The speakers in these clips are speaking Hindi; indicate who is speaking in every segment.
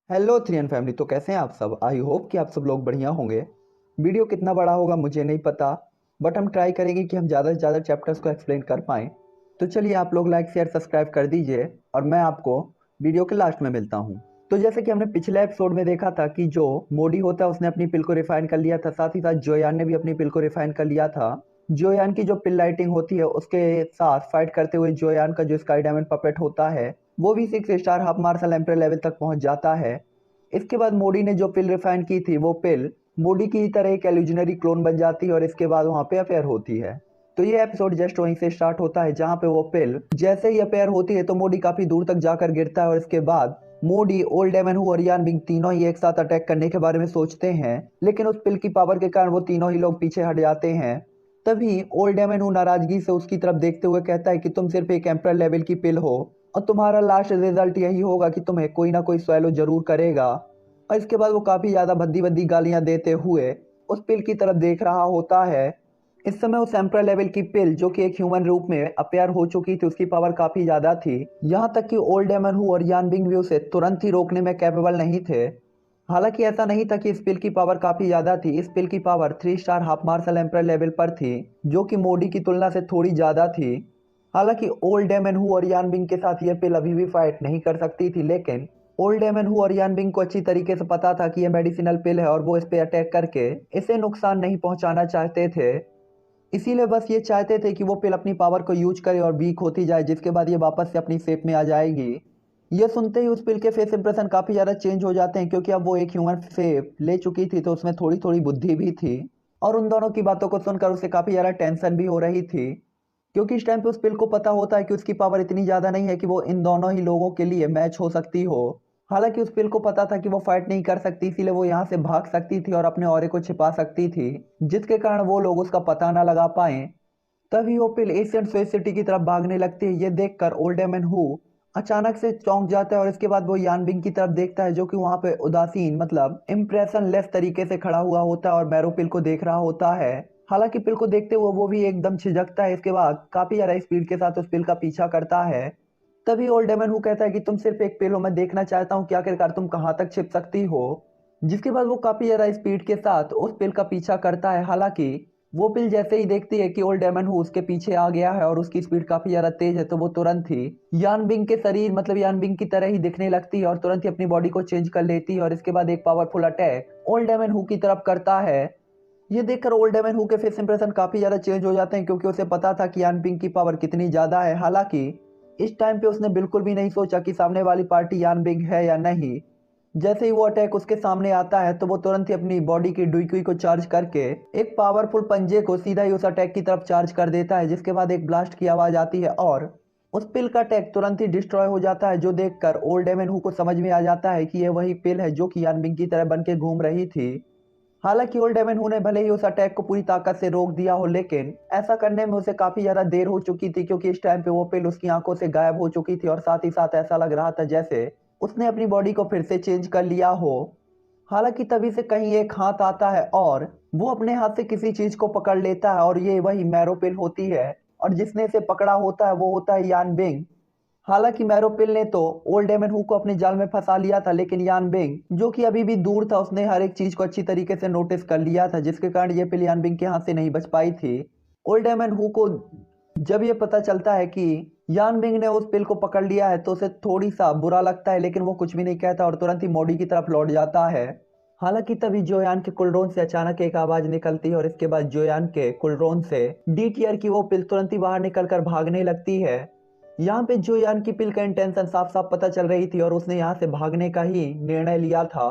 Speaker 1: Hello three N family. तो कैसे हैं आप सब? आई होप कि आप सब लोग बढ़िया होंगे। वीडियो कितना बड़ा होगा मुझे नहीं पता, बट हम ट्राई करेंगे कि हम ज़्यादा से ज़्यादा चैप्टर्स को एक्सप्लेन कर पाएँ। तो चलिए आप लोग लाइक शेयर सब्सक्राइब कर दीजिए और मैं आपको वीडियो के लास्ट में मिलता हूँ। तो जैसे कि हमने पिछले एपिसोड में देखा था कि जो मोडी होता है उसने अपनी पिल को रिफाइन कर लिया था, साथ ही साथ जोयान ने भी अपनी पिल को रिफाइन कर लिया था। जोयान की जो पिल लाइटिंग होती है उसके साथ फाइट करते हुए जोयान का जो स्काई डायमंड पपेट होता है वो भी 6 star half martial emperor level तक पहुंच जाता है। इसके बाद मोडी ने जो पिल रिफाइन की थी वो पिल मोडी की तरह एक एल्यूजनरी क्लोन बन जाती है और इसके बाद वहां पे अफेयर होती है। तो ये एपिसोड जस्ट वहीं से स्टार्ट होता है जहां पे वो पिल जैसे ही अफेयर होती है तो मोडी काफी दूर तक जाकर गिरता है और इसके बाद मोडी, ओल्ड डेमन और यान बिंग तीनों ही एक साथ अटैक करने के बारे में सोचते हैं, लेकिन उस पिल की पावर के कारण वो तीनों ही लोग पीछे हट जाते हैं। तभी ओल्ड डेमन नाराजगी से उसकी तरफ देखते हुए कहता है कि तुम सिर्फ एक एम्परर लेवल की पिल हो और तुम्हारा लास्ट रिजल्ट यही होगा कि तुम्हें कोई ना कोई स्वैलो जरूर करेगा। और इसके बाद वो काफी ज्यादा भद्दी भद्दी गालियां देते हुए उस पिल की तरफ देख रहा होता है। इस समय उस एम्परर लेवल की पिल जो कि एक ह्यूमन रूप में अपेयर हो चुकी थी उसकी पावर काफी ज्यादा थी, यहाँ तक कि ओल्ड डेमन हु और यान बिंग भी उसे तुरंत ही रोकने में कैपेबल नहीं थे। हालांकि ऐसा नहीं था कि इस पिल की पावर काफी ज्यादा थी, इस पिल की power 3 star half marshal emperor level पर थी जो कि मोडी की तुलना से थोड़ी ज्यादा थी। हालांकि ओल्ड डेमन हु और यान बिंग के साथ यह पिल अभी भी फाइट नहीं कर सकती थी, लेकिन ओल्ड डेमन हु और यान बिंग को अच्छी तरीके से पता था कि यह मेडिसिनल पिल है और वो इस पे अटैक करके इसे नुकसान नहीं पहुंचाना चाहते थे। इसीलिए बस ये चाहते थे कि वो पिल अपनी पावर को यूज करे और वीक होती जाए, जिसके बाद ये वापस से अपनी शेप में आ जाएगी। ये सुनते ही उस पिल के फेस इंप्रेशन काफी ज्यादा चेंज हो जाते हैं, क्योंकि अब वो एक ह्यूमन शेप ले चुकी थी तो उसमें थोड़ी थोड़ी बुद्धि भी थी। और उन दोनों की बातों को सुनकर उसे काफी ज्यादा टेंशन भी हो रही थी, क्योंकि इस टाइम पे उस पिल को पता होता है कि उसकी पावर इतनी ज्यादा नहीं है कि वो इन दोनों ही लोगों के लिए मैच हो सकती हो। हालांकि उस पिल को पता था कि वो फाइट नहीं कर सकती, इसीलिए वो यहाँ से भाग सकती थी और अपने ऑरे को छिपा सकती थी, जिसके कारण वो लोग उसका पता ना लगा पाए। तभी वो पिल एशियन स्पेस सिटी की तरफ भागने लगती है। ये देखकर ओल्ड मैन हु अचानक से चौंक जाता है और इसके बाद वो यानबिंग की तरफ देखता है जो कि वहां पे उदासीन मतलब इम्प्रेशन लेस तरीके से खड़ा हुआ होता है और मैरो पिल को देख रहा होता है। हालांकि पिल को देखते हुए वो भी एकदम झिझकता है, इसके बाद काफी ज्यादा स्पीड के साथ उस पिल का पीछा करता है। तभी ओल्ड मैन हु कहता है कि तुम सिर्फ एक पिल हो, मैं देखना चाहता हूँ कि आखिरकार तुम कहाँ तक छिप सकती हो। जिसके बाद वो काफी ज्यादा स्पीड के साथ उस पिल का पीछा करता है। हालांकि वो पिल जैसे ही देखती है कि ओल्ड डेमन हु उसके पीछे आ गया है और उसकी स्पीड काफी ज्यादा तेज है, तो वो तुरंत ही यान बिंग के शरीर मतलब यान बिंग की तरह ही दिखने लगती है और तुरंत ही अपनी बॉडी को चेंज कर लेती है और इसके बाद एक powerful attack old demon Hu की तरफ करता है। ये देखकर ओल्ड डेमन हु के फेस इंप्रेशन काफी ज्यादा चेंज हो जाते हैं, क्योंकि उसे पता था कि यान बिंग की पावर कितनी ज्यादा है। हालांकि इस टाइम पे उसने बिल्कुल भी नहीं सोचा कि सामने वाली पार्टी यान बिंग है या नहीं। जैसे ही वो अटैक उसके सामने आता है तो वो तुरंत ही अपनी बॉडी की डुइक्वी को चार्ज करके एक पावरफुल पंजे को सीधा ही उस अटैक की तरफ चार्ज कर देता है, जिसके बाद एक ब्लास्ट की आवाज आती है और उस पिल का अटैक तुरंत ही डिस्ट्रॉय हो जाता है, जो देखकर ओल्ड डेमन हु को समझ में आ जाता है कि ये वही पिल है जो कि यानबिंग की तरह बन के घूम रही थी। हालांकि ओल्ड डेमन हु ने भले ही उस अटैक को पूरी ताकत से रोक दिया हो, लेकिन ऐसा करने में उसे काफी ज्यादा देर हो चुकी थी, क्योंकि इस टाइम पे वो पिल उसकी आंखों से गायब हो चुकी थी और साथ ही साथ ऐसा लग रहा था जैसे उसने अपनी बॉडी को फिर से चेंज कर लिया हो। हालांकि तभी से कहीं एक हाथ आता है और वो अपने हाथ से किसी चीज को पकड़ लेता है और ये वही मैरो पिल होती है और जिसने इसे पकड़ा होता है वो होता है यान बिंग। हालांकि मैरो पिल ने तो ओल्ड डेमन हु को अपने जाल में फंसा लिया था, लेकिन यान बिंग जो कि अभी भी दूर था उसने हर एक चीज को अच्छी तरीके से नोटिस कर लिया था, जिसके कारण ये पिल यान बिंग के हाथ से नहीं बच पाई थी। ओल्ड डेमन हु को जब ये पता चलता है कि यान बिंग ने उस पिल को पकड़ लिया है तो उसे थोड़ी सा बुरा लगता है, लेकिन वो कुछ भी नहीं कहता और तुरंत ही मोडी की तरफ लौट जाता है। हालांकि तभी जोयान के कुलरोन से अचानक एक आवाज निकलती है और इसके बाद जोयान के कुलरोन से डी टीयर की वो पिल तुरंत ही बाहर निकलकर भागने लगती है। यहाँ पे जोयान की पिल का इंटेंशन साफ साफ पता चल रही थी और उसने यहाँ से भागने का ही निर्णय लिया था।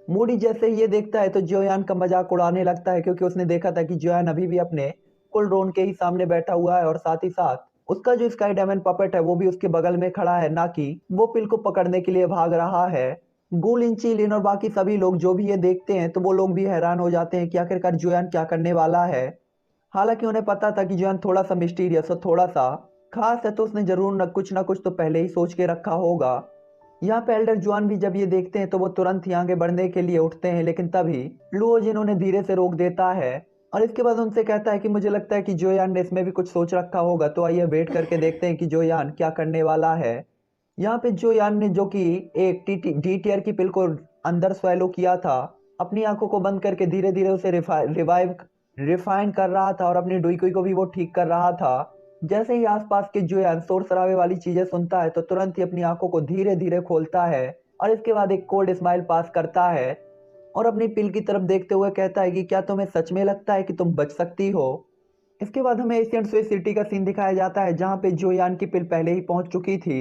Speaker 1: मोडी जैसे ही ये देखता है तो जोयान का मजाक उड़ाने लगता है, क्योंकि उसने देखा था कि जोयान अभी भी अपने कुलरोन के ही सामने बैठा हुआ है और साथ ही साथ उसका जो स्काई डायमंड पपेट है वो भी उसके बगल में खड़ा है, ना कि वो पिल को पकड़ने के लिए भाग रहा है। गुल इंची लिन और बाकी सभी लोग जो भी ये देखते हैं तो वो लोग भी हैरान हो जाते हैं कि आखिरकार जोयान क्या करने वाला है। हालांकि उन्हें पता था कि जोयान थोड़ा सा मिस्टीरियस और थोड़ा सा खास है, तो उसने जरूर न कुछ तो पहले ही सोच के रखा होगा। यहाँ पे एल्डर जुआन भी जब ये देखते हैं तो वो तुरंत ही आगे बढ़ने के लिए उठते हैं, लेकिन तभी लुओ जिन उन्हें धीरे से रोक देता है और इसके बाद उनसे कहता है कि मुझे लगता है कि जोयान ने इसमें भी कुछ सोच रखा होगा, तो आइए वेट करके देखते हैं कि जोयान क्या करने वाला है। यहाँ पे जो यान ने जो कि एक डी टीयर की पिल को अंदर स्वेलो किया था, अपनी आंखों को बंद करके धीरे धीरे उसे रिफाइन कर रहा था और अपनी डुईकुई को भी वो ठीक कर रहा था। जैसे ही आसपास के जो यान शोर शराबे वाली चीजें सुनता है तो तुरंत ही अपनी आंखों को धीरे धीरे खोलता है और इसके बाद एक कोल्ड स्माइल पास करता है और अपनी पिल की तरफ देखते हुए कहता है कि क्या तुम्हें सच में लगता है कि तुम बच सकती हो। इसके बाद हमें एशियन स्पेस सिटी का सीन दिखाया जाता है जहां पे जोयान की पिल पहले ही पहुंच चुकी थी।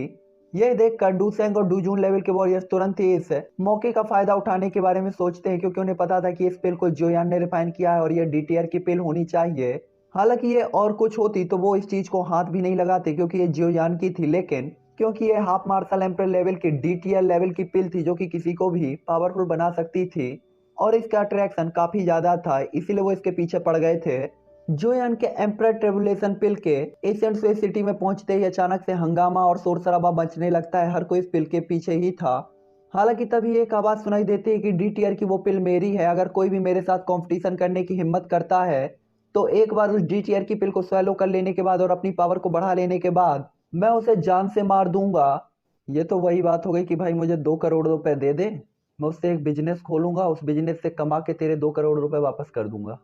Speaker 1: यह देखकर डूसेंग और डूजून लेवल के वॉरियर्स तुरंत ही इस मौके का फायदा उठाने के बारे में सोचते हैं क्योंकि उन्हें पता था कि इस पिल को जोयान ने रिफाइन किया है और यह डीटीआर की पिल होनी चाहिए। हालांकि ये और कुछ होती तो वो इस चीज को हाथ भी नहीं लगाते क्योंकि ये जोयान की थी, लेकिन क्योंकि ये हाफ मार्शल एम्पर लेवल की डीटीआर लेवल की पिल थी जो कि किसी को भी पावरफुल बना सकती थी और इसका अट्रैक्शन काफी ज्यादा था, इसीलिए वो इसके पीछे पड़ गए थे। जोयान के एम्परर ट्रिबुलेशन पिल के एशियन स्पेस सिटी में पहुंचते ही अचानक से हंगामा और शोर शराबा मचने लगता है। हर कोई इस पिल के पीछे ही था। हालांकि तभी एक आवाज सुनाई देती है कि डीटीआर की वो पिल मेरी है, अगर कोई भी मेरे साथ कंपटीशन करने की हिम्मत करता है तो एक बार उस डीटीआर की पिल को स्वेलो कर लेने के बाद और अपनी पावर को बढ़ा लेने के बाद मैं उसे जान से मार दूंगा। ये तो वही बात हो गई कि भाई मुझे 2 करोड़ रुपए दे दे, मैं उससे एक बिजनेस खोलूंगा, उस बिजनेस से कमा के तेरे 2 करोड़ रुपए वापस कर दूंगा।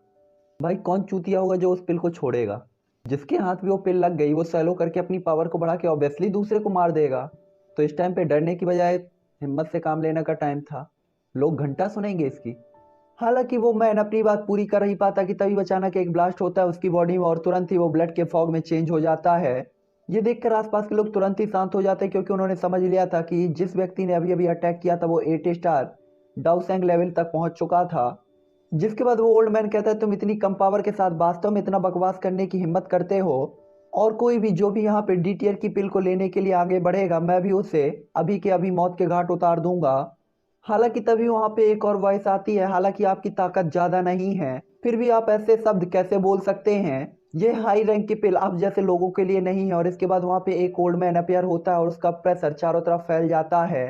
Speaker 1: भाई कौन चूतिया होगा जो उस पिल को छोड़ेगा। जिसके हाथ में वो पिल लग गई वो सैलो करके अपनी पावर को बढ़ा के ऑब्वियसली दूसरे को मार देगा। तो इस टाइम पे डरने की बजाय हिम्मत से काम लेने का टाइम था। लोग घंटा सुनेंगे इसकी। हालांकि वो मैन अपनी बात पूरी कर ही पाता कि तभी अचानक एक ब्लास्ट होता है उसकी बॉडी में और तुरंत ही वो ब्लड के फॉग में चेंज हो जाता है। ये देखकर आसपास के लोग तुरंत ही शांत हो जाते हैं क्योंकि उन्होंने समझ लिया था कि जिस व्यक्ति ने अभी अभी अटैक किया था वो 8 स्टार डाउसेंग लेवल तक पहुंच चुका था। जिसके बाद वो ओल्ड मैन कहता है तुम इतनी कम पावर के साथ वास्तव में इतना बकवास करने की हिम्मत करते हो, और कोई भी जो भी यहाँ पे डीटीआर की पिल को लेने के लिए आगे बढ़ेगा मैं भी उसे अभी के अभी मौत के घाट उतार दूंगा। हालांकि तभी वहां पे एक और वॉइस आती है, हालांकि आपकी ताकत ज्यादा नहीं है फिर भी आप ऐसे शब्द कैसे बोल सकते हैं, ये हाई रैंक की पिल आप जैसे लोगों के लिए नहीं है। और इसके बाद वहां पे एक ओल्ड मैन अपियर होता है और उसका प्रेशर चारों तरफ फैल जाता है।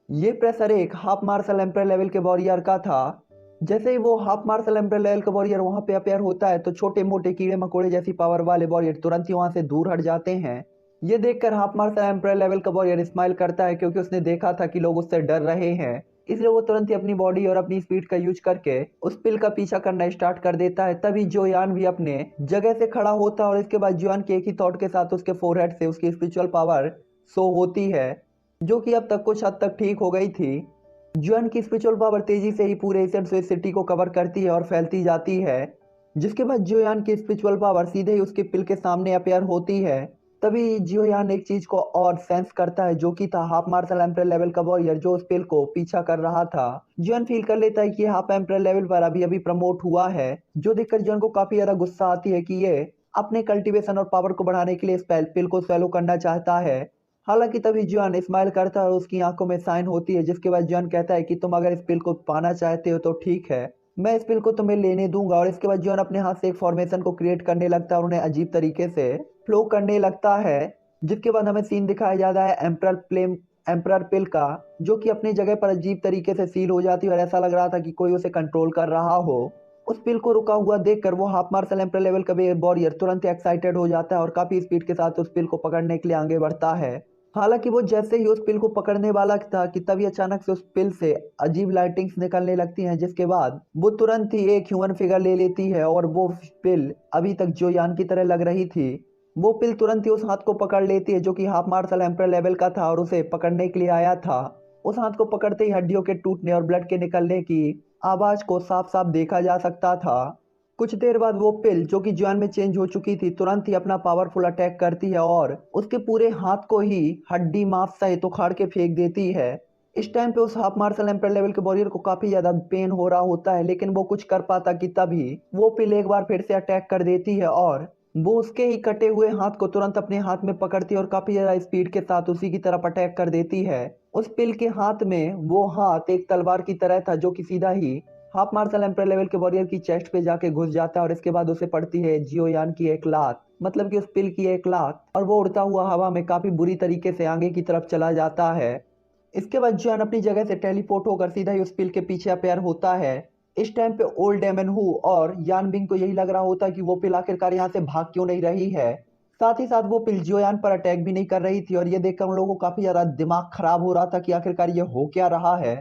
Speaker 1: ये प्रेशर एक हाफ मार्शल एम्पर लेवल के वॉरियर का था। जैसे ही वो हाफ मार्शल एम्पर लेवल का वॉरियर वहां पे अपेयर होता है तो छोटे मोटे कीड़े मकोड़े जैसी पावर वाले वॉरियर तुरंत ही वहां से दूर हट जाते हैं। ये देखकर हाफ मार्शल एम्पर लेवल का वॉरियर स्माइल करता है क्योंकि उसने देखा था कि लोग उससे डर रहे हैं, इसलिए वो तुरंत ही अपनी बॉडी और अपनी स्पीड का यूज करके उस पिल का पीछा करना स्टार्ट कर देता है। तभी जोयान भी अपने जगह से खड़ा होता है और इसके बाद जोयान के एक ही थॉट के साथ उसके फोरहेड से उसकी स्पिरिचुअल पावर शो होती है जो कि अब तक कुछ हद तक ठीक हो गई थी। जुआन की स्पिरिचुअल पावर तेजी से ही पूरे एशियन स्पेस सिटी को कवर करती है और फैलती जाती है। जिसके बाद जियोयान की स्पिरिचुअल पावर सीधे ही उसके पिल के सामने अपेयर होती है। तभी जियोयान एक चीज को और सेंस करता है जो कि था हाफ मार्शल एम्पर लेवल का वॉरियर जो उस पिल को पीछा कर रहा था। जियोन फील कर लेता है कि हाफ एम्पर लेवल पर अभी अभी प्रमोट हुआ है, जो देखकर जियोन को काफी ज्यादा गुस्सा आती है कि ये अपने कल्टीवेशन और पावर को बढ़ाने के लिए इस पिल को स्वेलो करना चाहता है। हालांकि तभी जुआन स्माइल करता है और उसकी आंखों में साइन होती है, जिसके बाद जुआन कहता है कि तुम अगर इस पिल को पाना चाहते हो तो ठीक है, मैं इस पिल को तुम्हें लेने दूंगा। और इसके बाद जुआन अपने हाथ से एक फॉर्मेशन को क्रिएट करने लगता है और उन्हें अजीब तरीके से फ्लो करने लगता है। जिसके बाद हमें सीन दिखाया जाता है एम्परर पिल का, जो कि अपनी जगह पर अजीब तरीके से सील हो जाती है और ऐसा लग रहा था कि कोई उसे कंट्रोल कर रहा हो। उस पिल को रुका हुआ देखकर वो हाफ मार्शल एम्पर लेवल का वॉरियर तुरंत एक्साइटेड हो जाता है और काफी स्पीड के साथ उस पिल को पकड़ने के लिए आगे बढ़ता है। हालांकि वो जैसे ही उस पिल को पकड़ने वाला था कि तभी अचानक से उस पिल से अजीब लाइटिंग्स निकलने लगती हैं, जिसके बाद वो तुरंत ही एक ह्यूमन फिगर ले लेती है और वो पिल अभी तक जो यान की तरह लग रही थी वो पिल तुरंत ही उस हाथ को पकड़ लेती है जो कि हाफ मार्शल एम्पर लेवल का था और उसे पकड़ने के लिए आया था। उस हाथ को पकड़ते ही हड्डियों के टूटने और ब्लड के निकलने की आवाज को साफ साफ देखा जा सकता था। कुछ देर बाद वो पिल जो कि जुआन में चेंज हो चुकी थी तुरंत ही अपना पावरफुल अटैक करती है और उसके पूरे हाथ को ही हड्डी मांस सहित उखाड़ के फेंक देती है। इस टाइम पे उस हाफ मार्शल एम्पर लेवल के वॉरियर को काफी ज्यादा पेन हो रहा होता है, लेकिन वो कुछ कर पाता कि तभी वो पिल एक बार फिर से अटैक कर देती है और वो उसके ही कटे हुए हाथ को तुरंत अपने हाथ में पकड़ती है और काफी ज्यादा स्पीड के साथ उसी की तरफ अटैक कर देती है। उस पिल के हाथ में वो हाथ एक तलवार की तरह था जो कि सीधा ही हाफ मार्शल एम्पर लेवल के वॉरियर की चेस्ट पे जाके घुस जाता है और इसके बाद उसे पड़ती है जियोयान की एक लात, मतलब कि उस पिल की एक लात, और वो उड़ता हुआ हवा में काफी बुरी तरीके से आगे की तरफ चला जाता है। इसके बाद जियोयान अपनी जगह से टेलीपोर्ट होकर सीधा ही उस पिल के पीछे अपेयर होता है। इस टाइम पे ओल्ड डेमन हु और यान बिंग को यही लग रहा होता है कि वो पिल आखिरकार यहाँ से भाग क्यों नहीं रही है। साथ ही साथ वो पिल जोयान पर अटैक भी नहीं कर रही थी और ये देखकर उन लोगों को काफी ज्यादा दिमाग खराब हो रहा था कि आखिरकार ये हो क्या रहा है।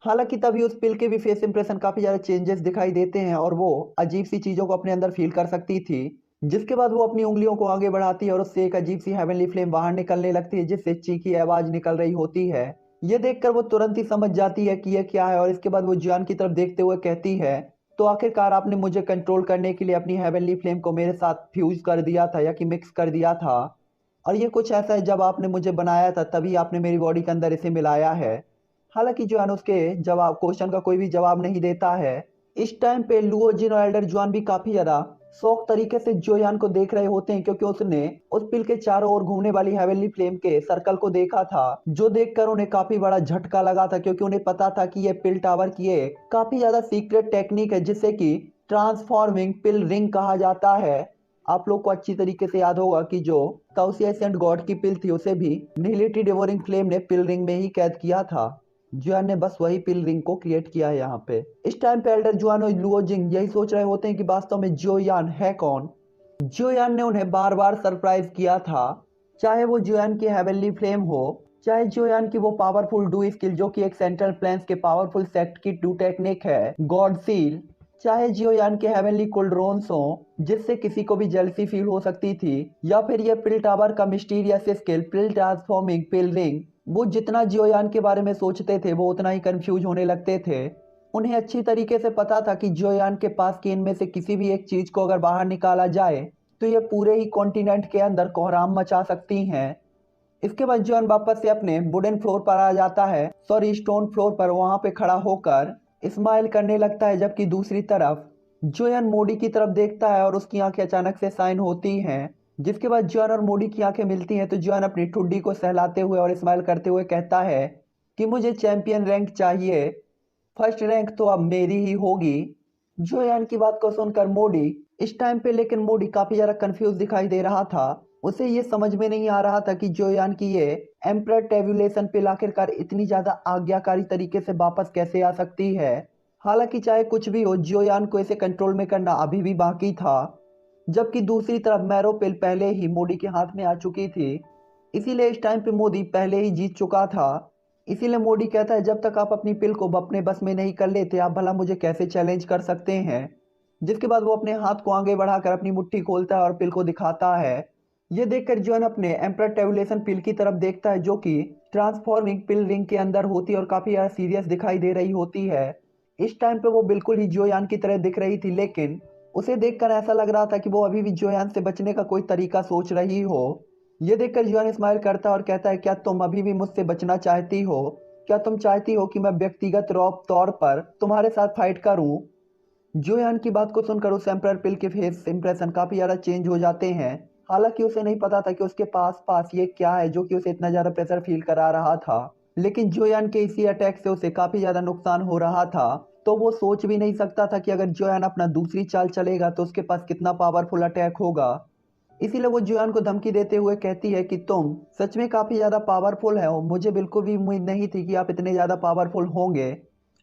Speaker 1: हालांकि तभी उस पिल के भी फेस इंप्रेशन काफी ज्यादा चेंजेस दिखाई देते हैं और वो अजीब सी चीजों को अपने अंदर फील कर सकती थी। जिसके बाद वो अपनी उंगलियों को आगे बढ़ाती है और उससे एक अजीब सी हेवनली फ्लेम बाहर निकलने लगती है जिससे चीखी आवाज निकल रही होती है। ये देखकर वो तुरंत ही समझ जाती है कि यह क्या है और इसके बाद वो जियान की तरफ देखते हुए कहती है, तो आखिरकार आपने मुझे कंट्रोल करने के लिए अपनी हेवनली फ्लेम को मेरे साथ फ्यूज कर दिया था या कि मिक्स कर दिया था। और ये कुछ ऐसा है, जब आपने मुझे बनाया था तभी आपने मेरी बॉडी के अंदर इसे मिलाया है। हालांकि जोयान उसके जवाब क्वेश्चन का कोई भी जवाब नहीं देता है। इस टाइम पे लुओ जिन और एल्डर जुआन भी काफी ज्यादा शौक तरीके से जोयान को देख रहे होते हैं क्योंकि उसने उस पिल के चारों ओर घूमने वाली हेवनली फ्लेम के सर्कल को देखा था, जो देखकर उन्हें काफी बड़ा झटका लगा था क्योंकि उन्हें पता था कि ये पिल टावर की एक काफी ज्यादा सीक्रेट टेक्निक है जिसे कि ट्रांसफॉर्मिंग पिल रिंग कहा जाता है। आप लोग को अच्छी तरीके से याद होगा कि जो काउसियसेंट गॉड की पिल थी उसे भी निहिलिटी डिवोरिंग फ्लेम ने पिल रिंग में ही कैद किया था। जुआन ने बस वही पिल रिंग को क्रिएट किया है यहाँ पे। इस टाइम पे एल्डर जुआन और लुओ जिंग यही सोच रहे होते हैं कि वास्तव में जोयान है कौन। जोयान ने उन्हें बार बार सरप्राइज किया था, चाहे वो जोयान की हेवनली फ्लेम हो, चाहे जोयान की वो पावरफुल डू स्किल जो कि एक सेंट्रल प्लेन्स के पावरफुल सेक्ट की डू टेक्निक है गॉड सील, चाहे जियोयान के हेवनली कुलड्रोन्स हो जिससे किसी को भी जेलसी फील हो सकती थी, या फिर ये पिल टावर का मिस्टीरियस स्किल पिल ट्रांसफॉर्मिंग पिल रिंग। वो जितना जियोयान के बारे में सोचते थे वो उतना ही कंफ्यूज होने लगते थे। उन्हें अच्छी तरीके से पता था कि जियोयान के पास की इनमें से किसी भी एक चीज को अगर बाहर निकाला जाए तो ये पूरे ही कॉन्टिनेंट के अंदर कोहराम मचा सकती हैं। इसके बाद जॉन वापस से अपने वुडन फ्लोर पर आ जाता है, सॉरी स्टोन फ्लोर पर, वहां पे खड़ा होकर स्माइल करने लगता है, जबकि दूसरी तरफ जोयन मोडी की तरफ देखता है और उसकी आंखें अचानक से साइन होती हैं। जिसके बाद जॉन और मोडी की आंखें मिलती हैं तो जॉन अपनी ठुड्डी को सहलाते हुए और स्माइल करते हुए कहता है कि मुझे चैंपियन रैंक चाहिए, फर्स्ट रैंक तो अब मेरी ही होगी। जोयान की बात को सुनकर मोडी इस टाइम पे, लेकिन मोडी काफी ज्यादा कंफ्यूज दिखाई दे रहा था। उसे ये समझ में नहीं आ रहा था कि जोयान की ये एम्परर टेबुलेशन पिल आखिरकार इतनी ज्यादा आज्ञाकारी तरीके से वापस कैसे आ सकती है। हालांकि चाहे कुछ भी हो, जोयान को इसे कंट्रोल में करना अभी भी बाकी था। जबकि दूसरी तरफ मैरो पिल पहले ही मोडी के हाथ में आ चुकी थी, इसीलिए इस टाइम पे मोदी पहले ही जीत चुका था। इसीलिए मोदी कहता है जब तक आप अपनी पिल को अपने बस में नहीं कर लेते आप भला मुझे कैसे चैलेंज कर सकते हैं। जिसके बाद वो अपने हाथ को आगे बढ़ाकर अपनी मुट्ठी खोलता है और पिल को दिखाता है। ये देखकर जॉन अपने एम्परर टेबुलेशन पिल की तरफ देखता है जो कि ट्रांसफॉर्मिंग पिल रिंग के अंदर होती है और काफी ज्यादा सीरियस दिखाई दे रही होती है। इस टाइम पे वो बिल्कुल ही जोयान की तरह दिख रही थी, लेकिन उसे देखकर ऐसा लग रहा था कि वो अभी भी जोयान से बचने का कोई तरीका सोच रही हो। ये देखकर जोयान स्माइल करता है और कहता है क्या तुम अभी भी मुझसे बचना चाहती हो? क्या तुम चाहती हो कि मैं व्यक्तिगत तौर पर तुम्हारे साथ फाइट करूं? जोयान की बात को सुनकर उस एम्परर पिल के फेस इंप्रेशन काफी ज्यादा चेंज हो जाते हैं। हालांकि उसे नहीं पता था कि उसके पास पास ये क्या है जो कि उसे इतना ज्यादा प्रेशर फील करा रहा था, लेकिन जोयान के इसी अटैक से उसे काफी ज्यादा नुकसान हो रहा था। तो वो सोच भी नहीं सकता था कि अगर जोयान अपना दूसरी चाल चलेगा तो उसके पास कितना पावरफुल अटैक होगा। इसीलिए वो जुआन को धमकी देते हुए कहती है कि तुम सच में काफी ज्यादा पावरफुल है, मुझे बिल्कुल भी उम्मीद नहीं थी कि आप इतने ज्यादा पावरफुल होंगे।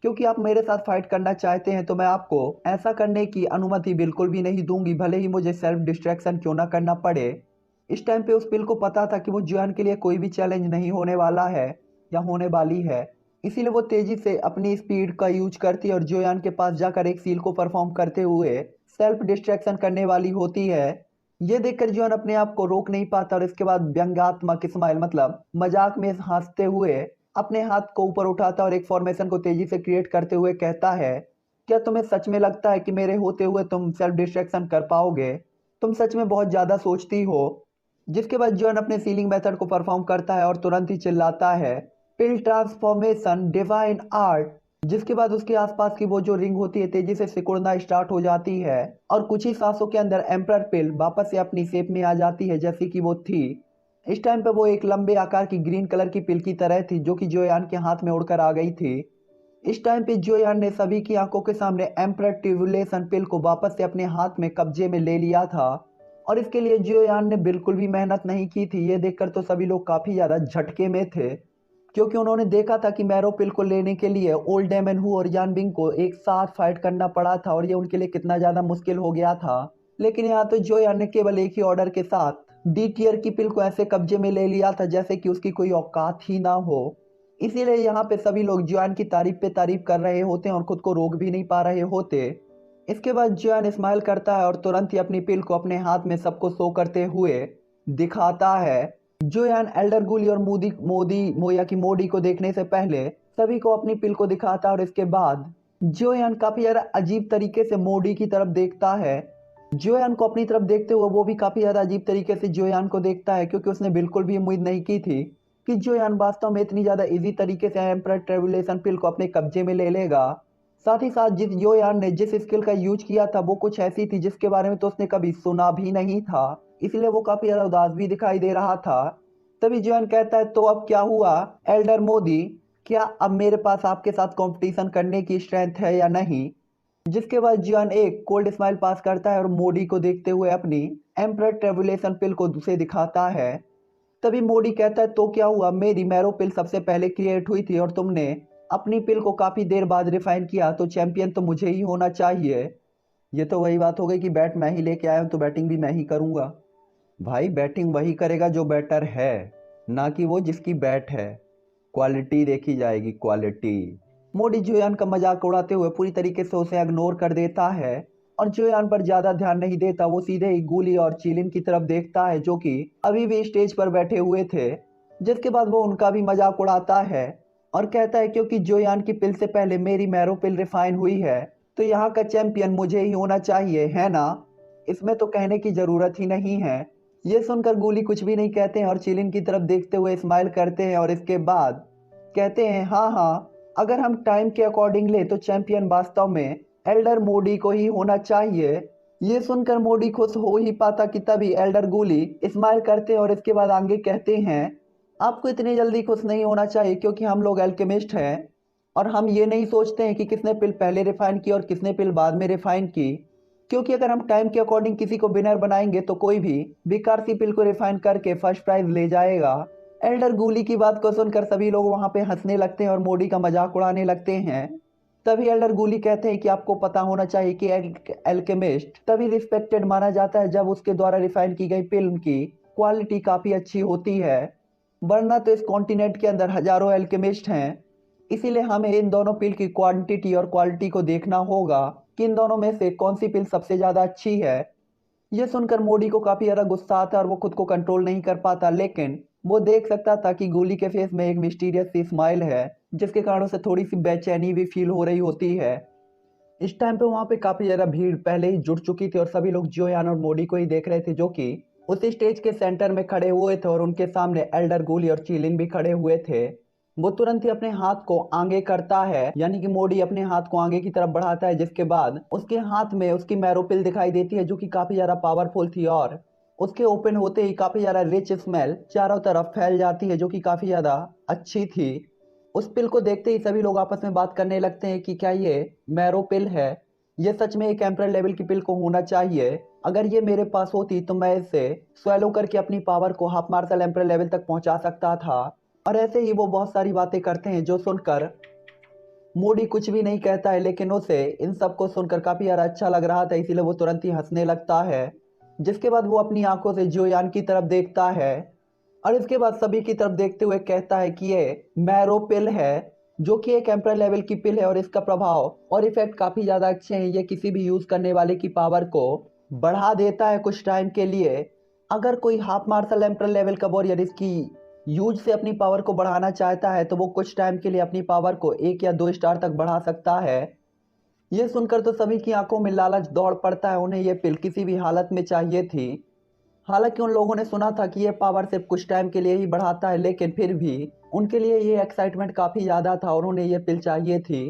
Speaker 1: क्योंकि आप मेरे साथ फाइट करना चाहते हैं तो मैं आपको ऐसा करने की अनुमति बिल्कुल भी नहीं दूंगी, भले ही मुझे सेल्फ डिस्ट्रैक्शन क्यों ना करना पड़े। इस टाइम पे उस पिल को पता था कि वो जुआन के लिए कोई भी चैलेंज नहीं होने वाला है या होने वाली है। इसीलिए वो तेजी से अपनी स्पीड का यूज करती है और जोयान के पास जाकर एक सील को परफॉर्म करते हुए सेल्फ डिस्ट्रैक्शन करने वाली होती है। ये देखकर जोन अपने आप को रोक नहीं पाता और इसके बाद व्यंग्यात्मक स्माइल मतलब मजाक में हंसते हुए अपने हाथ को ऊपर उठाता और एक फॉर्मेशन को तेजी से क्रिएट करते हुए कहता है क्या तुम्हें सच में लगता है कि मेरे होते हुए तुम सेल्फ डिस्ट्रैक्शन कर पाओगे? तुम सच में बहुत ज्यादा सोचती हो। जिसके बाद जॉन अपने सीलिंग मेथड को परफॉर्म करता है और तुरंत ही चिल्लाता है पिल ट्रांसफॉर्मेशन डिवाइन आर्ट। जिसके बाद उसके आसपास की वो जो रिंग होती है तेजी से सिकुड़ना स्टार्ट हो जाती है और कुछ ही सांसों के अंदर एम्परर पिल वापस से अपनी शेप में आ जाती है जैसी कि वो थी। इस टाइम पे वो एक लंबे आकार की ग्रीन कलर की पिल की तरह थी जो कि जोयान के हाथ में उड़कर आ गई थी। इस टाइम पे जोयान ने सभी की आंखों के सामने एम्परर ट्यूबुलेशन पिल को वापस से अपने हाथ में कब्जे में ले लिया था और इसके लिए जोयान ने बिल्कुल भी मेहनत नहीं की थी। ये देखकर तो सभी लोग काफी ज्यादा झटके में थे क्योंकि उन्होंने देखा था कि मैरो पिल को लेने के लिए ओल्ड डेमन हु और यानबिंग को एक साथ फाइट करना पड़ा था और ये उनके लिए कितना ज्यादा मुश्किल हो गया था। लेकिन यहाँ तो जोयान ने केवल एक ही ऑर्डर के साथ डी टियर की पिल को ऐसे कब्जे में ले लिया था जैसे कि उसकी कोई औकात ही ना हो। इसीलिए यहाँ पे सभी लोग जुआन की तारीफ पे तारीफ कर रहे होते हैं और खुद को रोक भी नहीं पा रहे होते। इसके बाद जुआन स्माइल करता है और तुरंत ही अपनी पिल को अपने हाथ में सबको शो करते हुए दिखाता है। जुआन एल्डर गुली और मोदी मोदी मोया की मोडी को देखने से पहले सभी को अपनी पिल को दिखाता है और इसके बाद जुआन काफी ज्यादा अजीब तरीके से मोडी की तरफ देखता है। जोयान को अपनी तरफ देखते हुए वो भी काफी ज्यादा अजीब तरीके से जोयान को देखता है, क्योंकि उसने बिल्कुल भी उम्मीद नहीं की थी कि जोयान वास्तव में इतनी ज्यादा इजी तरीके से एम्परर ट्रेवलेशन पिल को अपने कब्जे में ले लेगा। साथ ही साथ जिस जोयान ने जिस स्किल का यूज किया था वो कुछ ऐसी थी जिसके बारे में तो उसने कभी सुना भी नहीं था, इसलिए वो काफी ज्यादा उदास भी दिखाई दे रहा था। तभी जोयान कहता है, तो अब क्या हुआ एल्डर मोदी, क्या अब मेरे पास आपके साथ कंपटीशन करने की स्ट्रेंथ है या नहीं। जिसके बाद जियान एक कोल्ड स्माइल पास करता है और मोडी को देखते हुए अपनी एम्परर ट्रेवलेशन पिल को उसे दिखाता है। तभी मोडी कहता है, तो क्या हुआ, मेरी मैरो पिल सबसे पहले क्रिएट हुई थी और तुमने अपनी पिल को काफी देर बाद रिफाइन किया, तो चैंपियन तो मुझे ही होना चाहिए। ये तो वही बात हो गई कि बैट मैं ही लेके आया हूं तो बैटिंग भी मैं ही करूंगा। भाई बैटिंग वही करेगा जो बैटर है, ना कि वो जिसकी बैट है। क्वालिटी देखी जाएगी, क्वालिटी। मोडी जोयान का मजाक उड़ाते हुए पूरी तरीके से उसे इग्नोर कर देता है और जोयान पर ज्यादा ध्यान नहीं देता। वो सीधे ही गुली और चिलिन की तरफ देखता है जो कि अभी भी स्टेज पर बैठे हुए थे। जिसके बाद वो उनका भी मजाक उड़ाता है और कहता है, क्योंकि जोयान की पिल से पहले मेरी मैरो पिल रिफाइन हुई है तो यहाँ का चैंपियन मुझे ही होना चाहिए, है ना। इसमें तो कहने की जरूरत ही नहीं है। ये सुनकर गुली कुछ भी नहीं कहते हैं और चिलिन की तरफ देखते हुए स्माइल करते हैं और इसके बाद कहते हैं, हाँ हाँ, अगर हम टाइम के अकॉर्डिंग ले तो चैंपियन वास्तव में एल्डर मोडी को ही होना चाहिए। ये सुनकर मोडी खुश हो ही पाता कि तभी एल्डर गुली स्माइल करते हैं और इसके बाद आगे कहते हैं, आपको इतनी जल्दी खुश नहीं होना चाहिए क्योंकि हम लोग एल्केमिस्ट हैं और हम ये नहीं सोचते हैं कि किसने पिल पहले रिफाइन की और किसने पिल बाद में रिफाइन की, क्योंकि अगर हम टाइम के अकॉर्डिंग किसी को विनर बनाएंगे तो कोई भी बेकार सी पिल को रिफाइन करके फर्स्ट प्राइज ले जाएगा। एल्डर गुली की बात को सुनकर सभी लोग वहां पे हंसने लगते हैं और मोडी का मजाक उड़ाने लगते हैं। तभी एल्डर गुली कहते हैं कि आपको पता होना चाहिए कि एल्केमिस्ट तभी रिस्पेक्टेड माना जाता है जब उसके द्वारा रिफाइन की गई फिल्म की क्वालिटी काफी अच्छी होती है, वरना तो इस कॉन्टिनेंट के अंदर हजारों एल्केमिस्ट हैं। इसीलिए हमें इन दोनों पिल की क्वांटिटी और क्वालिटी को देखना होगा कि इन दोनों में से कौन सी पिल सबसे ज्यादा अच्छी है। यह सुनकर मोडी को काफी ज्यादा गुस्सा आता है और वो खुद को कंट्रोल नहीं कर पाता, लेकिन वो देख सकता था कि गोली के फेस में एक मिस्टीरियस सी स्माइल है जिसके कारण उसे थोड़ी सी बेचैनी भी फील हो रही होती है। इस टाइम पे वहां पे काफी ज्यादा भीड़ पहले ही जुट चुकी थी और सभी लोग जोयान और मोडी को ही देख रहे थे जो कि उसी स्टेज के सेंटर में खड़े हुए थे और उनके सामने एल्डर गोली और चिलिन भी खड़े हुए थे। वो तुरंत ही अपने हाथ को आगे करता है, यानी कि मोडी अपने हाथ को आगे की तरफ बढ़ाता है, जिसके बाद उसके हाथ में उसकी मैरोपिल दिखाई देती है जो कि काफी ज्यादा पावरफुल थी और उसके ओपन होते ही काफी ज्यादा रिच स्मेल चारों तरफ फैल जाती है जो कि काफी ज्यादा अच्छी थी। उस पिल को देखते ही सभी लोग आपस में बात करने लगते हैं कि क्या ये मैरो पिल है, ये सच में एक एम्परर लेवल की पिल को होना चाहिए। अगर ये मेरे पास होती तो मैं इसे स्वेलो करके अपनी पावर को हाफ मार्शल एम्परर लेवल तक पहुंचा सकता था। और ऐसे ही वो बहुत सारी बातें करते हैं जो सुनकर मोडी कुछ भी नहीं कहता है, लेकिन उसे इन सब को सुनकर काफी ज्यादा अच्छा लग रहा था, इसीलिए वो तुरंत ही हंसने लगता है। जिसके बाद वो अपनी आंखों से जोयान की तरफ देखता है और इसके बाद सभी की तरफ देखते हुए कहता है कि ये मैरो पिल है जो कि एक एम्परर लेवल की पिल है और इसका प्रभाव और इफेक्ट काफी ज्यादा अच्छे हैं। ये किसी भी यूज करने वाले की पावर को बढ़ा देता है कुछ टाइम के लिए। अगर कोई हाफ मार्शल एम्परर लेवल का वॉरियर इसकी यूज से अपनी पावर को बढ़ाना चाहता है तो वो कुछ टाइम के लिए अपनी पावर को 1 या 2 स्टार तक बढ़ा सकता है। ये सुनकर तो सभी की आंखों में लालच दौड़ पड़ता है, उन्हें यह पिल किसी भी हालत में चाहिए थी। हालांकि उन लोगों ने सुना था कि यह पावर सिर्फ कुछ टाइम के लिए ही बढ़ाता है, लेकिन फिर भी उनके लिए ये एक्साइटमेंट काफी ज्यादा था और उन्हें यह पिल चाहिए थी,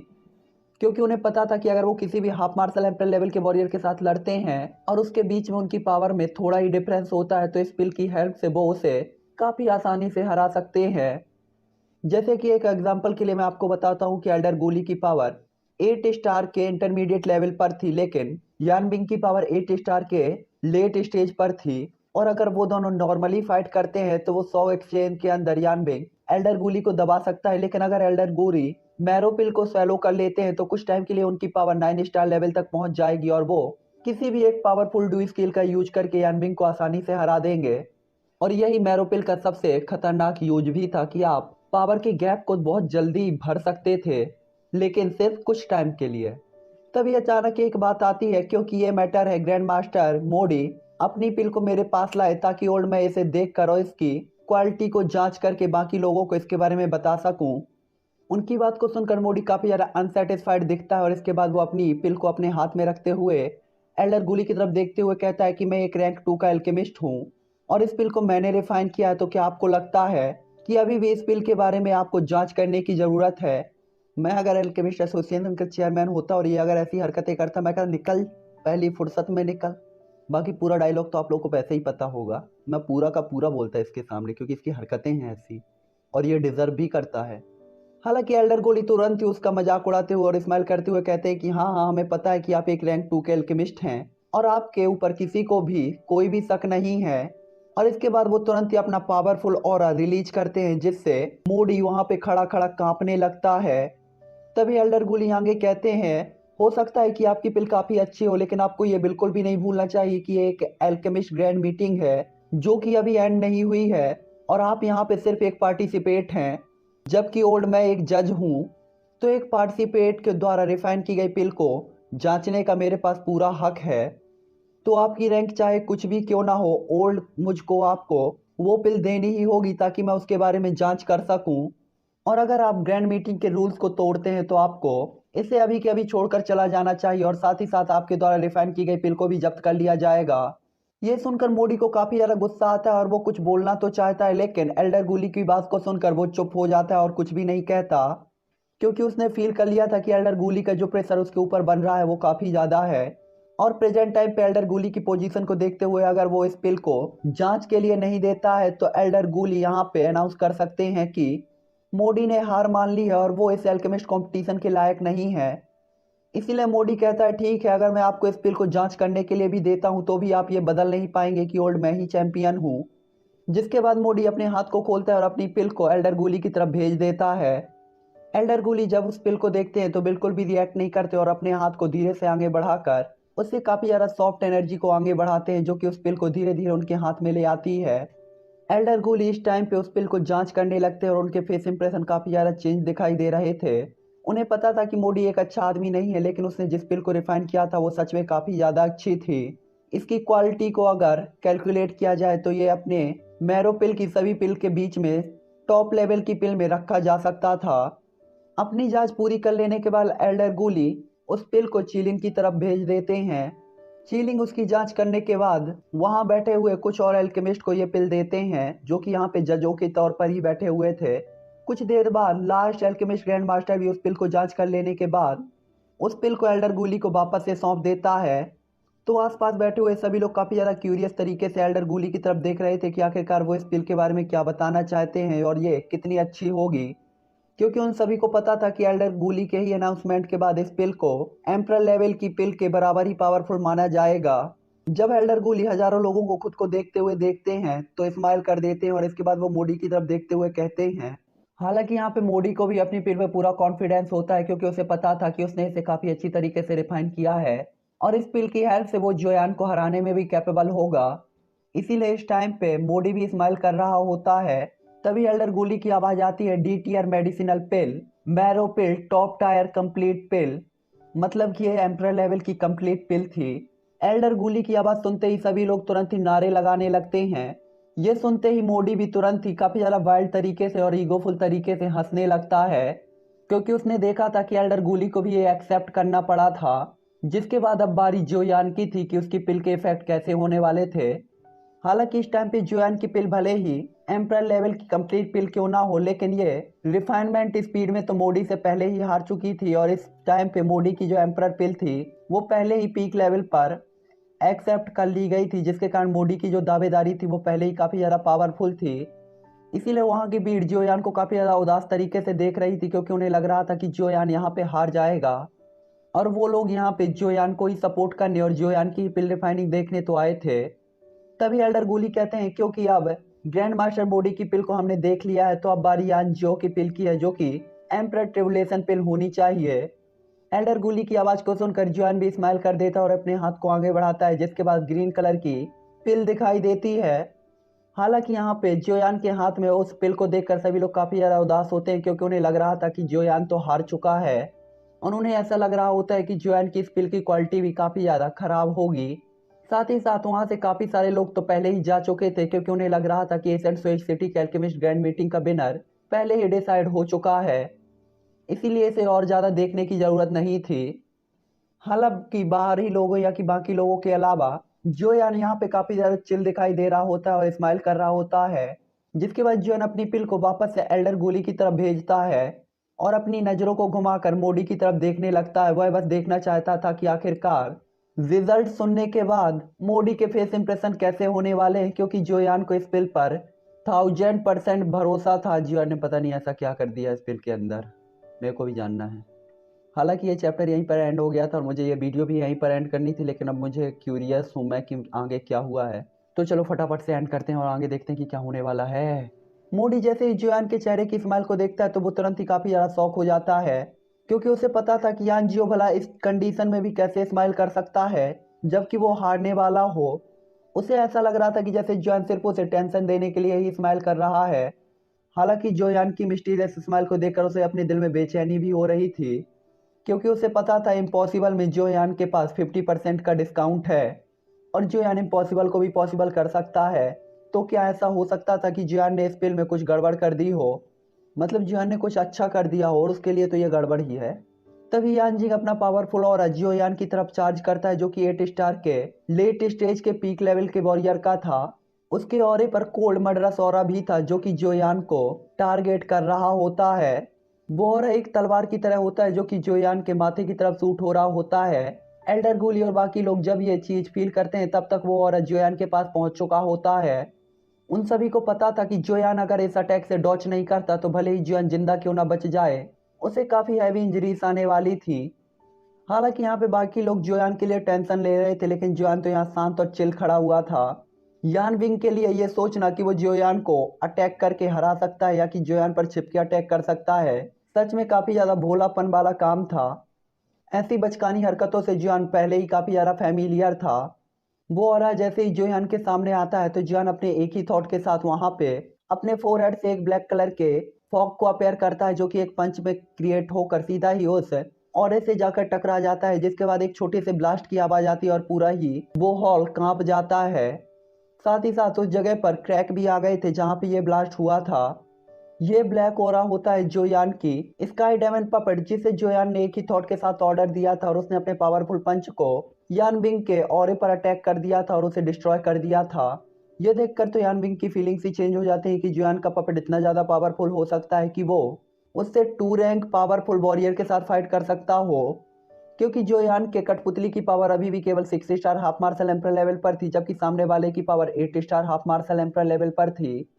Speaker 1: क्योंकि उन्हें पता था कि अगर वो किसी भी हाफ मार्शल एम्परर लेवल के वॉरियर के साथ लड़ते हैं और उसके बीच में उनकी पावर में थोड़ा ही डिफरेंस होता है तो इस पिल की हेल्प से वो उसे काफी आसानी से हरा सकते हैं। जैसे कि एक एग्जांपल के लिए मैं आपको बताता हूँ कि एल्डर गोली की पावर 8 स्टार के इंटरमीडिएट लेवल पर थी, लेकिन यान बिंग की पावर 8 स्टार के लेट स्टेज पर थी। और अगर वो दोनों नॉर्मली फाइट करते हैं तो वो 100 एक्सचेंज के अंदर यान बिंग एल्डर गोली को दबा सकता है, लेकिन अगर एल्डर गोली मैरोपिल को स्वेलो कर लेते हैं तो कुछ टाइम के लिए उनकी पावर 9 स्टार लेवल तक पहुंच जाएगी और वो किसी भी एक पावरफुल डू स्किल का यूज करके यान बिंग को आसानी से हरा देंगे। और यही मैरोपिल का सबसे खतरनाक यूज भी था कि आप पावर के गैप को बहुत जल्दी भर सकते थे, लेकिन सिर्फ कुछ टाइम के लिए। तभी अचानक एक बात आती है, क्योंकि ये मैटर है ग्रैंड मास्टर मोडी अपनी पिल को मेरे पास लाए ताकि और मैं इसे देख कर और इसकी क्वालिटी को जांच करके बाकी लोगों को इसके बारे में बता सकूं। उनकी बात को सुनकर मोडी काफी ज्यादा अनसेटिस्फाइड दिखता है और इसके बाद वो अपनी पिल को अपने हाथ में रखते हुए एल्डर गुली की तरफ देखते हुए कहता है कि मैं एक रैंक 2 का एल्केमिस्ट हूँ और इस पिल को मैंने रिफाइन किया है, तो क्या आपको लगता है कि अभी भी इस पिल के बारे में आपको जांच करने की जरूरत है? मैं अगर एल्केमिस्ट एसोसिएशन का चेयरमैन होता और ये अगर ऐसी हरकतें करता, मैं कहता निकल, पहली फुर्सत में निकल। बाकी पूरा डायलॉग तो आप लोगों को वैसे ही पता होगा, मैं पूरा का पूरा बोलता है इसके सामने, क्योंकि इसकी हरकतें हैं ऐसी और ये डिजर्व भी करता है। हालांकि एल्डर गोली तुरंत ही उसका मजाक उड़ाते हुए और स्माइल करते हुए कहते हैं कि हाँ हाँ, हमें पता है कि आप एक रैंक 2 के एल्केमिस्ट हैं और आपके ऊपर किसी को भी कोई भी शक नहीं है। और इसके बाद वो तुरंत ही अपना पावरफुल ऑरा रिलीज करते हैं, जिससे मोडी वहां पे खड़ा खड़ा कांपने लगता है। तभी एल्डर गुली आगे कहते हैं, हो सकता है कि आपकी पिल काफी अच्छी हो, लेकिन आपको ये बिल्कुल भी नहीं भूलना चाहिए कि ये एक एल्केमिस्ट ग्रैंड मीटिंग है जो कि अभी एंड नहीं हुई है और आप यहाँ पे सिर्फ एक पार्टिसिपेट हैं, जबकि ओल्ड मैं एक जज हूँ। तो एक पार्टिसिपेट के द्वारा रिफाइन की गई पिल को जांचने का मेरे पास पूरा हक है। तो आपकी रैंक चाहे कुछ भी क्यों ना हो ओल्ड, मुझको आपको वो पिल देनी ही होगी ताकि मैं उसके बारे में जांच कर सकूं। और अगर आप ग्रैंड मीटिंग के रूल्स को तोड़ते हैं तो आपको इसे अभी के अभी छोड़कर चला जाना चाहिए और साथ ही साथ आपके द्वारा रिफाइन की गई पिल को भी जब्त कर लिया जाएगा। ये सुनकर मोडी को काफी ज्यादा गुस्सा आता है और वो कुछ बोलना तो चाहता है, लेकिन एल्डर गुली की बात को सुनकर वो चुप हो जाता है और कुछ भी नहीं कहता, क्योंकि उसने फील कर लिया था कि एल्डर गुली का जो प्रेशर उसके ऊपर बन रहा है वो काफी ज्यादा है। और प्रेजेंट टाइम पे एल्डर गुली की पोजीशन को देखते हुए अगर वो इस पिल को जांच के लिए नहीं देता है तो एल्डर गुली यहाँ पे अनाउंस कर सकते हैं कि मोडी ने हार मान ली है और वो इस एल्केमिस्ट कंपटीशन के लायक नहीं है। इसीलिए मोडी कहता है, ठीक है, अगर मैं आपको इस पिल को जांच करने के लिए भी देता हूं तो भी आप ये बदल नहीं पाएंगे कि ओल्ड मैं ही चैंपियन हूं। जिसके बाद मोडी अपने हाथ को खोलता है और अपनी पिल को एल्डर गुली की तरफ भेज देता है। एल्डर गुली जब उस पिल को देखते हैं तो बिल्कुल भी रिएक्ट नहीं करते और अपने हाथ को धीरे से आगे बढ़ाकर उससे काफी ज्यादा सॉफ्ट एनर्जी को आगे बढ़ाते हैं, जो कि उस पिल को धीरे धीरे उनके हाथ में ले आती है। एल्डर गुली इस टाइम पे उस पिल को जांच करने लगते हैं और उनके फेस इंप्रेशन काफी ज्यादा चेंज दिखाई दे रहे थे। उन्हें पता था कि मोडी एक अच्छा आदमी नहीं है, लेकिन उसने जिस पिल को रिफाइन किया था वो सच में काफी ज्यादा अच्छी थी। इसकी क्वालिटी को अगर कैलकुलेट किया जाए तो ये अपने मैरो पिल की सभी पिल के बीच में टॉप लेवल की पिल में रखा जा सकता था। अपनी जांच पूरी कर लेने के बाद एल्डर गुली उस पिल को चीलिंग की तरफ भेज देते हैं। चीलिंग उसकी जांच करने के बाद वहां बैठे हुए कुछ और एल्केमिस्ट को ये पिल देते हैं, जो कि यहाँ पे जजों के तौर पर ही बैठे हुए थे। कुछ देर बाद लास्ट एल्केमिस्ट ग्रैंड मास्टर भी उस पिल को जांच कर लेने के बाद उस पिल को एल्डर गुली को वापस से सौंप देता है। तो आसपास बैठे हुए सभी लोग काफी ज्यादा क्यूरियस तरीके से एल्डर गुली की तरफ देख रहे थे कि आखिरकार वो इस पिल के बारे में क्या बताना चाहते हैं और ये कितनी अच्छी होगी, क्योंकि उन सभी को पता था कि एल्डर गुली के ही अनाउंसमेंट के बाद इस पिल को एम्परर लेवल की पिल के बराबर ही पावरफुल माना जाएगा। जब एल्डर गुली हजारों लोगों को खुद को देखते हुए देखते हैं तो स्माइल कर देते हैं और इसके बाद वो मोडी की तरफ देखते हुए कहते हैं। हालांकि यहाँ पे मोडी को भी अपनी पिल में पूरा कॉन्फिडेंस होता है, क्योंकि उसे पता था कि उसने इसे काफी अच्छी तरीके से रिफाइन किया है और इस पिल की हेल्प से वो जोयान को हराने में भी कैपेबल होगा। इसीलिए इस टाइम पे मोडी भी स्माइल कर रहा होता है। तभी एल्डर गुली की आवाज आती है, डी टीयर मेडिसिनल पिल, मैरो पिल, टॉप टायर कंप्लीट पिल। मतलब कि ये एम्परर लेवल की कंप्लीट पिल थी। एल्डर गुली की आवाज सुनते ही सभी लोग तुरंत ही नारे लगाने लगते हैं। ये सुनते ही मोडी भी तुरंत ही काफी ज्यादा वाइल्ड तरीके से और ईगोफुल तरीके से हंसने लगता है, क्योंकि उसने देखा था कि एल्डर गुली को भी ये एक्सेप्ट करना पड़ा था। जिसके बाद अब बारी जोयान की थी कि उसकी पिल के इफेक्ट कैसे होने वाले थे। हालांकि इस टाइम पे जोयान की पिल भले ही एम्परर लेवल की कंप्लीट पिल क्यों ना हो, लेकिन ये रिफाइनमेंट स्पीड में तो मोडी से पहले ही हार चुकी थी और इस टाइम पे मोडी की जो एम्परर पिल थी वो पहले ही पीक लेवल पर एक्सेप्ट कर ली गई थी, जिसके कारण मोडी की जो दावेदारी थी वो पहले ही काफी ज्यादा पावरफुल थी। इसीलिए वहां की भीड़ जोयान को काफी ज्यादा उदास तरीके से देख रही थी, क्योंकि उन्हें लग रहा था कि जोयान यहाँ पे हार जाएगा और वो लोग यहाँ पे जोयान को ही सपोर्ट करने और जोयान की पिल रिफाइनिंग देखने तो आए थे। तभी एल्डर गुली कहते हैं, क्योंकि अब ग्रैंड मास्टर बॉडी की पिल को हमने देख लिया है तो अब बारी यान जो की पिल की है, जो कि एम्परर ट्रिबुलेशन पिल होनी चाहिए। एल्डर गुली की आवाज को सुनकर जोयान भी स्माइल कर देता है और अपने हाथ को आगे बढ़ाता है, जिसके बाद ग्रीन कलर की पिल दिखाई देती है। हालांकि यहाँ पे जोयान के हाथ में उस पिल को देखकर सभी लोग काफी ज्यादा उदास होते हैं, क्योंकि उन्हें लग रहा था कि जोयान तो हार चुका है और उन्हें ऐसा लग रहा होता है कि जोयान की इस पिल की क्वालिटी भी काफी ज्यादा खराब होगी। साथ ही साथ वहां से काफी सारे लोग तो पहले ही जा चुके थे, क्योंकि उन्हें लग रहा था कि एशियन स्वेज सिटी के अल्केमिस्ट ग्रैंड मीटिंग का विनर पहले ही डिसाइड हो चुका है, इसीलिए इसे और ज्यादा देखने की जरूरत नहीं थी। हालांकि बाहरी लोगों या कि बाकी लोगों के अलावा जोयान यहाँ पे काफी ज्यादा चिल दिखाई दे रहा होता है और स्माइल कर रहा होता है, जिसके बाद जोयान अपनी पिल को वापस से एल्डर गोली की तरफ भेजता है और अपनी नजरों को घुमाकर मोडी की तरफ देखने लगता है। वह बस देखना चाहता था कि आखिरकार रिजल्ट सुनने के बाद मोडी के फेस इंप्रेशन कैसे होने वाले हैं, क्योंकि जोयान को इस पिल पर 1000% भरोसा था। जोयान ने पता नहीं ऐसा क्या कर दिया इस पिल के अंदर, मेरे को भी जानना है। हालांकि ये चैप्टर यहीं पर एंड हो गया था और मुझे ये वीडियो भी यहीं पर एंड करनी थी, लेकिन अब मुझे क्यूरियस हूँ मैं कि आगे क्या हुआ है। तो चलो फटाफट से एंड करते हैं और आगे देखते हैं कि क्या होने वाला है। मोडी जैसे ही जोयान के चेहरे की स्माइल को देखता है तो वो तुरंत ही काफी ज्यादा शॉक हो जाता है, क्योंकि उसे पता था कि यान जियो भला इस कंडीशन में भी कैसे स्माइल कर सकता है जबकि वो हारने वाला हो। उसे ऐसा लग रहा था कि जैसे जोयान सिर्फ उसे टेंशन देने के लिए ही स्माइल कर रहा है। हालांकि जोयान की मिस्टीरियस स्माइल को देखकर उसे अपने दिल में बेचैनी भी हो रही थी, क्योंकि उसे पता था इम्पॉसिबल में जोयान के पास 50% का डिस्काउंट है और जोयान इम्पॉसिबल को भी पॉसिबल कर सकता है। तो क्या ऐसा हो सकता था कि जोयान ने इस फिल्म में कुछ गड़बड़ कर दी हो, मतलब जोयान ने कुछ अच्छा कर दिया हो और उसके लिए तो ये गड़बड़ ही है। तभी यान जिंग अपना पावरफुल और जोयान की तरफ चार्ज करता है, जो कि 8 स्टार के लेट स्टेज के पीक लेवल के वॉरियर का था। उसके ऑरे पर कोल्ड मर्डरस ऑरा भी था, जो कि जोयान को टारगेट कर रहा होता है। वो ऑरा एक तलवार की तरह होता है जो कि जोयान के माथे की तरफ शूट हो रहा होता है। एल्डर गूली और बाकी लोग जब ये चीज फील करते हैं तब तक वो ऑरा जोयान के पास पहुंच चुका होता है। उन सभी को पता था कि जोयान अगर इस अटैक से डॉच नहीं करता तो भले ही जोयान जिंदा क्यों ना बच जाए, उसे काफी हैवी इंजरीज आने वाली थी। हालांकि यहाँ पे बाकी लोग जोयान के लिए टेंशन ले रहे थे, लेकिन जोयान तो यहाँ शांत और चिल खड़ा हुआ था। यान विंग के लिए ये सोचना कि वो जोयान को अटैक करके हरा सकता है या कि जोयान पर छिप के अटैक कर सकता है, सच में काफी ज्यादा भोलापन वाला काम था। ऐसी बचकानी हरकतों से जोयान पहले ही काफी ज्यादा फैमिलियर था। वो और जैसे ही जोयान के सामने आता है तो जोयान अपने एक ही थॉट के साथ वहां पे अपने फोरहेड से एक ब्लैक कलर के फॉग को अपेयर करता है, जो कि एक पंच में क्रिएट होकर सीधा ही उस ऑरे से जाकर टकरा जाता है, जिसके बाद एक छोटे से ब्लास्ट की आवाज आती है और पूरा ही वो हॉल कांप जाता है। साथ ही साथ उस जगह पर क्रैक भी आ गए थे जहां पे ये ब्लास्ट हुआ था। ये ब्लैक ओरा होता है जोयान की स्काई डेमन पपेट, जिसे जोयान ने एक ही थॉट के साथ ऑर्डर दिया था और उसने अपने पावरफुल पंच को यान बिंग के ऑरे पर अटैक कर दिया था और उसे डिस्ट्रॉय कर दिया था। ये देखकर तो यान बिंग की फीलिंग्स ही चेंज हो जाती है कि जोयान का पपेट इतना ज्यादा पावरफुल हो सकता है कि वो उससे 2 रैंक पावरफुल वॉरियर के साथ फाइट कर सकता हो, क्योंकि जोयान के कठपुतली की पावर अभी भी केवल 6 star half martial emperor level पर थी, जबकि सामने वाले की power 8 star half martial emperor level पर थी।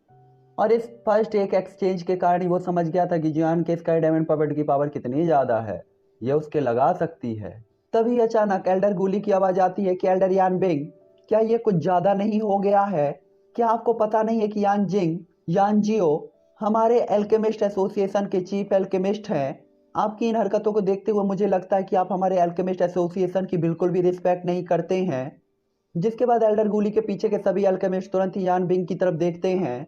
Speaker 1: और इस फर्स्ट एक एक्सचेंज के कारण ही वो समझ गया था कि जियान के स्काई डायमंड पपेट की पावर कितनी ज्यादा है, ये उसके लगा सकती है। तभी अचानक एल्डर गूली की आवाज आती है कि एल्डर यान बिंग, क्या ये कुछ ज्यादा नहीं हो गया है? क्या आपको पता नहीं है कि यान जिंग, यान जियो हमारे एल्केमिस्ट एसोसिएशन के चीफ एल्केमिस्ट हैं? आपकी इन हरकतों को देखते हुए मुझे लगता है कि आप हमारे एल्केमिस्ट एसोसिएशन की बिल्कुल भी रिस्पेक्ट नहीं करते हैं। जिसके बाद एल्डर गूली के पीछे के सभी अल्केमिस्ट तुरंत ही यान बिंग की तरफ देखते हैं,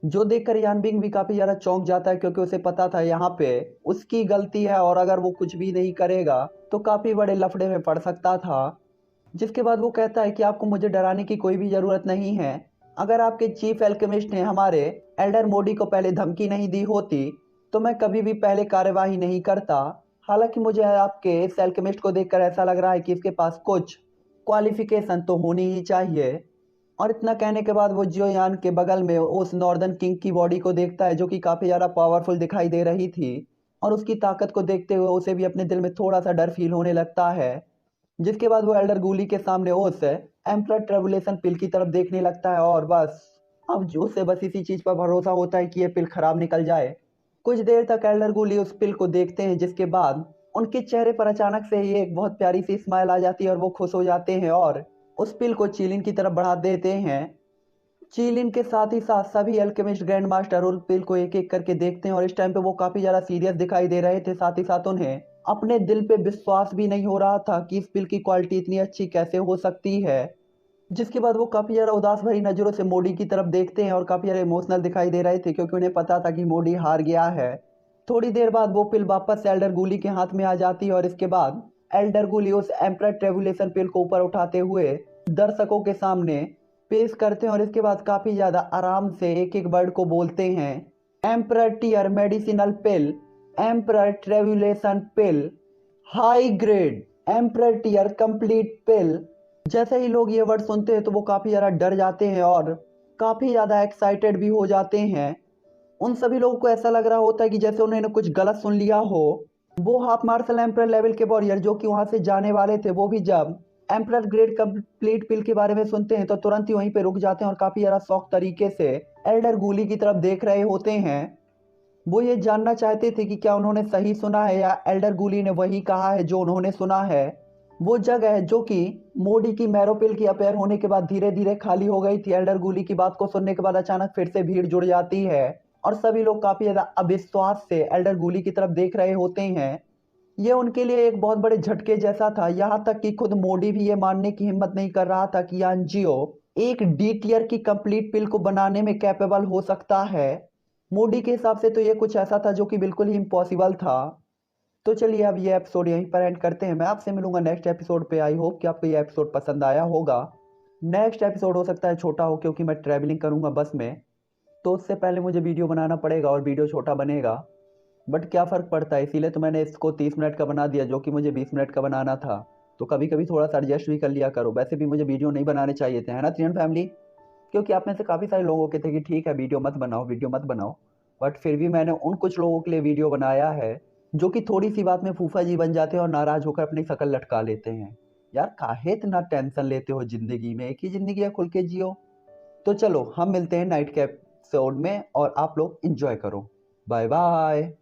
Speaker 1: जो देखकर यान बिंग भी काफी ज्यादा चौंक जाता है, क्योंकि उसे पता था यहाँ पे उसकी गलती है और अगर वो कुछ भी नहीं करेगा तो काफी बड़े लफड़े में पड़ सकता था। जिसके बाद वो कहता है कि आपको मुझे डराने की कोई भी जरूरत नहीं है। अगर आपके चीफ एल्केमिस्ट ने हमारे एल्डर मोडी को पहले धमकी नहीं दी होती तो मैं कभी भी पहले कार्यवाही नहीं करता। हालांकि मुझे आपके इस एल्केमिस्ट को देखकर ऐसा लग रहा है कि इसके पास कुछ क्वालिफिकेशन तो होनी ही चाहिए। और इतना कहने के बाद वो जियोयान के बगल में उस नॉर्दर्न किंग की बॉडी को देखता है, जो कि काफी ज्यादा पावरफुल दिखाई दे रही थी, और उसकी ताकत को देखते हुए उसे भी अपने दिल में थोड़ा सा डर फील होने लगता है। जिसके बाद वो एल्डर गूली के सामने उस एम्परर ट्रेवुलेशन पिल की तरफ देखने लगता है और बस अब जो उसे बस इसी चीज पर भरोसा होता है कि ये पिल खराब निकल जाए। कुछ देर तक एल्डर गूली उस पिल को देखते हैं, जिसके बाद उनके चेहरे पर अचानक से ही एक बहुत प्यारी सी स्माइल आ जाती है और वो खुश हो जाते हैं और उस पिल को चीलिन की तरफ बढ़ा देते हैं। चीलिन के साथ ही साथ सभी अल्केमिस्ट ग्रैंड मास्टर उस पिल को एक एक करके देखते हैं और इस टाइम पे वो काफी ज्यादा सीरियस दिखाई दे रहे थे। साथ ही साथ उन्हें अपने दिल पे विश्वास भी नहीं हो रहा था कि इस पिल की क्वालिटी इतनी अच्छी कैसे हो सकती है। जिसके बाद वो काफी ज्यादा उदास भरी नजरों से मोडी की तरफ देखते हैं और काफी ज्यादा इमोशनल दिखाई दे रहे थे क्योंकि उन्हें पता था कि मोडी हार गया है। थोड़ी देर बाद वो पिल वापस से एल्डर गूली के हाथ में आ जाती है और इसके बाद एल्डर गूली उस एम्परर ट्रेवुलेशन पिल को ऊपर उठाते हुए दर्शकों के सामने पेश करते हैं और इसके बाद काफी ज्यादा आराम से एक एक वर्ड को बोलते हैं। Emperor tier medicinal pill, emperor tribulation pill, high grade emperor tier complete pill. जैसे ही लोग ये वर्ड सुनते हैं तो वो काफी ज्यादा डर जाते हैं और काफी ज्यादा एक्साइटेड भी हो जाते हैं। उन सभी लोगों को ऐसा लग रहा होता है कि जैसे उन्होंने कुछ गलत सुन लिया हो। वो हाफ मार्शल एम्परर लेवल के वॉरियर जो कि वहां से जाने वाले थे वो भी जब एम्परर ग्रेड कंप्लीट पिल के बारे में सुनते हैं तो तुरंत ही वहीं पे रुक जाते हैं और काफी ज्यादा शौक तरीके से एल्डर गूली की तरफ देख रहे होते हैं। वो ये जानना चाहते थे कि क्या उन्होंने सही सुना है या एल्डर गूली ने वही कहा है जो उन्होंने सुना है। वो जगह है जो कि मोडी की मैरोपिल की अपेयर होने के बाद धीरे धीरे खाली हो गई थी। एल्डर गूली की बात को सुनने के बाद अचानक फिर से भीड़ जुड़ जाती है और सभी लोग काफी ज्यादा अविश्वास से एल्डर गूली की तरफ देख रहे होते हैं। ये उनके लिए एक बहुत बड़े झटके जैसा था, यहाँ तक कि खुद मोडी भी ये मानने की हिम्मत नहीं कर रहा था कि यानजियो एक डी टियर की कंप्लीट पिल को बनाने में कैपेबल हो सकता है। मोडी के हिसाब से तो ये कुछ ऐसा था जो कि बिल्कुल ही इम्पॉसिबल था। तो चलिए अब ये एपिसोड यहीं पर एंड करते हैं। मैं आपसे मिलूंगा नेक्स्ट एपिसोड पे। आई होप कि आपको ये एपिसोड पसंद आया होगा। नेक्स्ट एपिसोड हो सकता है छोटा हो क्योंकि मैं ट्रैवलिंग करूंगा बस में, तो उससे पहले मुझे वीडियो बनाना पड़ेगा और वीडियो छोटा बनेगा। बट क्या फ़र्क पड़ता है, इसीलिए तो मैंने इसको 30 मिनट का बना दिया जो कि मुझे 20 मिनट का बनाना था। तो कभी कभी थोड़ा सा एडजस्ट भी कर लिया करो। वैसे भी मुझे वीडियो नहीं बनाने चाहिए थे, है ना त्रियन फैमिली? क्योंकि आप में से काफ़ी सारे लोगों के थे कि ठीक है वीडियो मत बनाओ, वीडियो मत बनाओ। बट फिर भी मैंने उन कुछ लोगों के लिए वीडियो बनाया है जो कि थोड़ी सी बात में फूफा जी बन जाते हैं और नाराज़ होकर अपनी शकल लटका लेते हैं। यार काहे इतना टेंशन लेते हो ज़िंदगी में, एक ही ज़िंदगी है, खुल के जियो। तो चलो हम मिलते हैं नाइट के एपिसोड में और आप लोग इंजॉय करो। Bye bye.